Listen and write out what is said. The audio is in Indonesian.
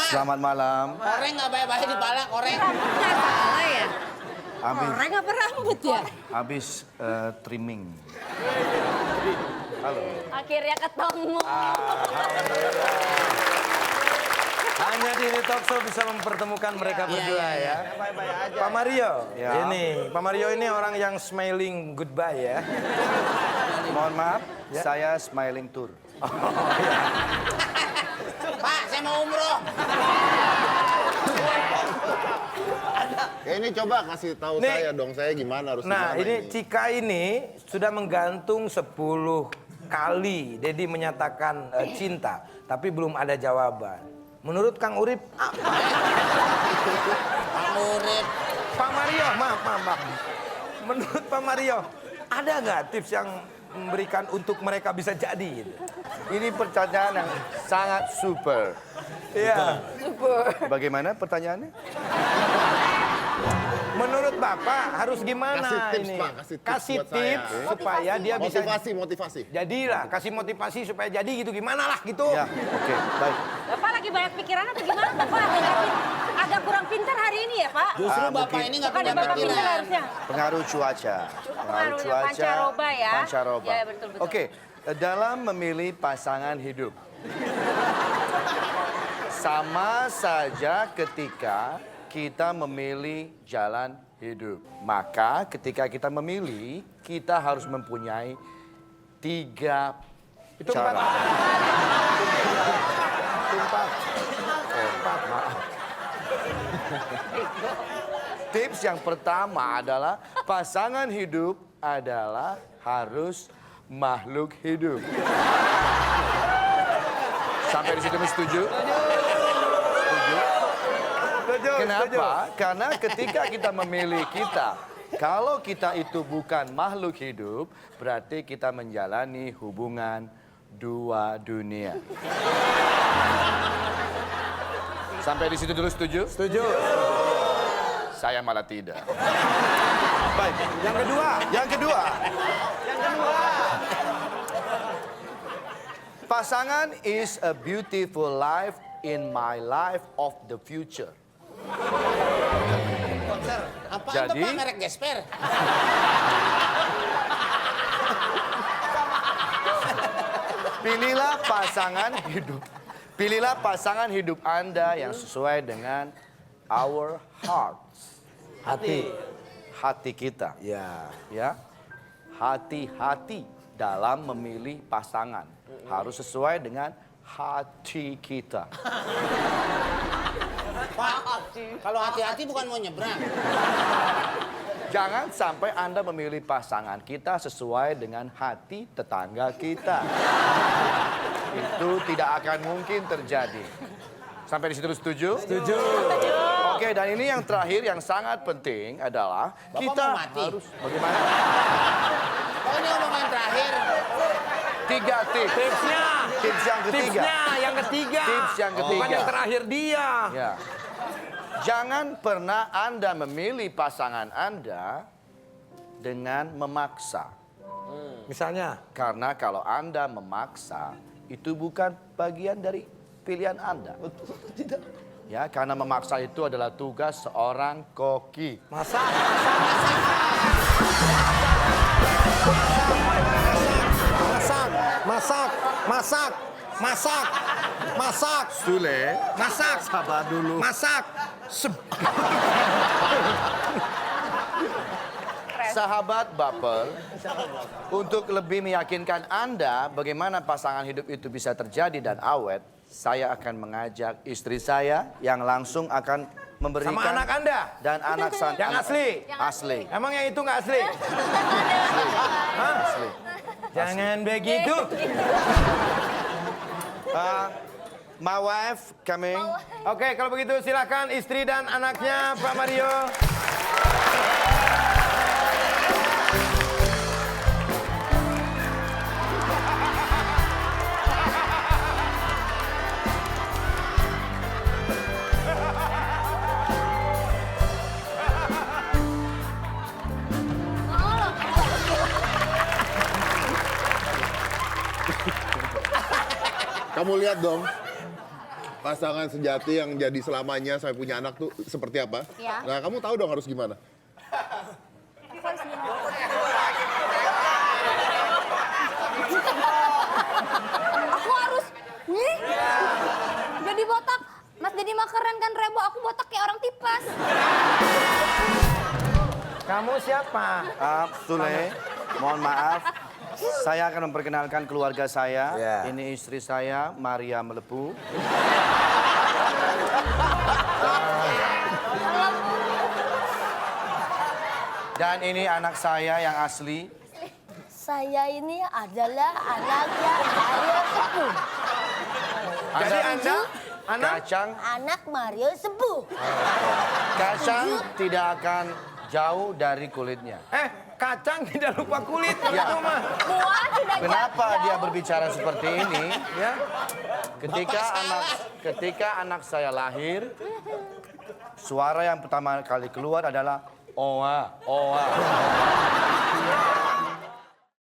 Selamat malam. Koreng nggak baik-baik di pala, koreng. Nggak salah ya? Habis, Koreng apa rambut ya? habis trimming. Halo. Akhirnya ketemu. Hanya di ini talk show bisa mempertemukan mereka berdua ya. Pak Mario, Ya. ini Pak Mario ini orang yang smiling goodbye ya. Mohon maaf, saya smiling tour. Pak, saya mau umroh. Ya ini coba kasih tahu Nih. saya dong, saya gimana harus Nah, gimana ini Cika ini sudah menggantung 10 kali Dedi menyatakan cinta, tapi belum ada jawaban. Menurut Kang Urip, Pak Murid. Pak Mario, maaf. Menurut Pak Mario, ada nggak tips yang memberikan untuk mereka bisa jadi? Gitu? Ini pertanyaan yang sangat super. Iya. Bagaimana pertanyaannya? Menurut Bapak harus gimana Kasih tips, ini? Pak, kasih tips Kasih buat saya. tips supaya dia bisa motivasi. jadilah, kasih motivasi supaya jadi gitu. Gimana lah gitu. Ya, oke, baik. Bapak lagi banyak pikiran atau gimana Bapak? Agak kurang pintar hari ini ya Pak? Justru Bapak mungkin. ini nggak Bukan punya Bapak pintar pikiran. harusnya. Pengaruh cuaca. Pengaruh pancaroba ya? Pancaroba. Ya, betul. Oke, dalam memilih pasangan hidup. Sama saja ketika kita memilih jalan hidup. Maka ketika kita memilih, kita harus mempunyai 3 Itu cara. Empat, maaf. Tips yang pertama adalah pasangan hidup adalah harus makhluk hidup. Sampai di situ setuju? Kenapa? Karena ketika kita memilih kalau kita itu bukan makhluk hidup, berarti kita menjalani hubungan 2 dunia. Sampai di situ dulu setuju? Setuju. Saya malah tidak. Baik. Yang kedua. Pasangan is a beautiful life in my life of the future. Apa Jadi- itu Pak merek Gesper? Pilihlah pasangan hidup. Pilihlah pasangan hidup Anda yang sesuai dengan our hearts. Hati kita. Ya. Hati-hati dalam memilih pasangan. Harus sesuai dengan hati kita. Pak, kalau hati-hati bukan mau nyebrang. Jangan sampai Anda memilih pasangan kita sesuai dengan hati tetangga kita. Itu tidak akan mungkin terjadi. Sampai di situ setuju? Setuju. Oke, dan ini yang terakhir yang sangat penting adalah Bapak kita mau mati? harus bagaimana? Oh ini omongan terakhir. 3 tips. Tipsnya. Tips yang ketiga. Yang ketiga. Tips yang Bukan ketiga. yang terakhir dia. Ya. Jangan pernah Anda memilih pasangan Anda dengan memaksa. Misalnya. Karena kalau Anda memaksa, itu bukan bagian dari pilihan Anda. Ya, karena memaksa itu adalah tugas seorang koki. Masak. Masak. Sule, Masak. sabar dulu. Masak. Sahabat Baper, untuk lebih meyakinkan Anda bagaimana pasangan hidup itu bisa terjadi dan awet, saya akan mengajak istri saya yang langsung akan memberikan Sama anak Anda. dan anak Yang asli. Asli. Emang yang itu nggak asli? Hah? Asli. Jangan begitu. My wife coming. Oke, kalau begitu silakan istri dan anaknya Pak Mario. Kamu lihat dong, pasangan sejati yang jadi selamanya sampai punya anak tuh seperti apa? Ya. Nah, kamu tahu dong harus gimana? Aku harus, wih, jadi botak. Mas Dedi mah keren kan, Rebo. Aku botak kayak orang tipes. Kamu siapa? Sule, mohon maaf. Saya akan memperkenalkan keluarga saya. Ya. Ini istri saya, Maria Melepu. Dan ini anak saya yang asli. Saya ini adalah anaknya Mario Sepuh. Jadi Anda anak Kacang, Anak Mario Sepuh. kacang tidak akan jauh dari kulitnya. kacang tidak lupa kulit Ya. itu mah. Buah tidak Kenapa jauh. dia berbicara seperti ini? Ya. Ketika anak saya lahir, suara yang pertama kali keluar adalah oa, oa.